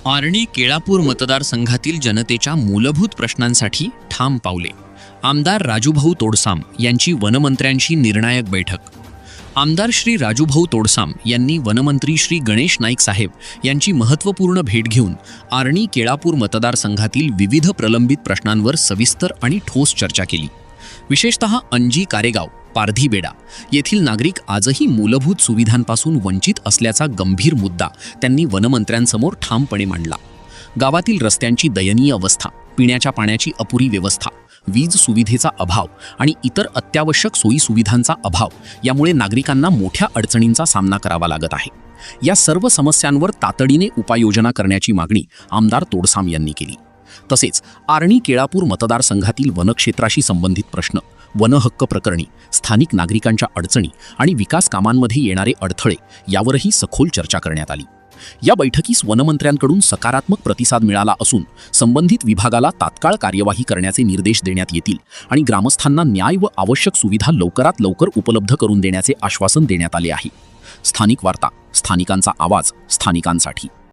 आर्णी केळापूर मतदारसंघातील जनतेच्या मूलभूत प्रश्नांसाठी ठाम पावले. आमदार राजूभाऊ तोडसाम यांची वनमंत्र्यांशी निर्णायक बैठक. आमदार श्री राजूभाऊ तोडसाम यांनी वनमंत्री श्री गणेश नाईक साहेब यांची महत्त्वपूर्ण भेट घेऊन आर्णी केळापूर मतदारसंघातील विविध प्रलंबित प्रश्नांवर सविस्तर आणि ठोस चर्चा केली. विशेषतः अंजी कारेगाव, पारधीबेडा येथील नागरिक आजही मूलभूत सुविधांपासून वंचित असल्याचा गंभीर मुद्दा त्यांनी वनमंत्र्यांसमोर ठामपणे मांडला. गावातील रस्त्यांची दयनीय अवस्था, पिण्याच्या पाण्याची अपुरी व्यवस्था, वीज सुविधेचा अभाव आणि इतर अत्यावश्यक सोयी सुविधांचा अभाव यामुळे नागरिकांना मोठ्या अडचणींचा सामना करावा लागत आहे. या सर्व समस्यांवर तातडीने उपाययोजना करण्याची मागणी आमदार तोडसाम यांनी केली. तसेच आर्णी केळापूर मतदारसंघातील वनक्षेत्राशी संबंधित प्रश्न, वनहक्क प्रकरणी, स्थानिक नागरिकांच्या अडचणी आणि विकास कामांमध्ये येणारे अडथळे यावरही सखोल चर्चा करण्यात आली. या बैठकीस वनमंत्र्यांकडून सकारात्मक प्रतिसाद मिळाला असून संबंधित विभागाला तात्काळ कार्यवाही करण्याचे निर्देश देण्यात येतील आणि ग्रामस्थांना न्याय व आवश्यक सुविधा लवकरात लवकर उपलब्ध करून देण्याचे आश्वासन देण्यात आले आहे. स्थानिक वार्ता, स्थानिकांचा आवाज, स्थानिकांसाठी.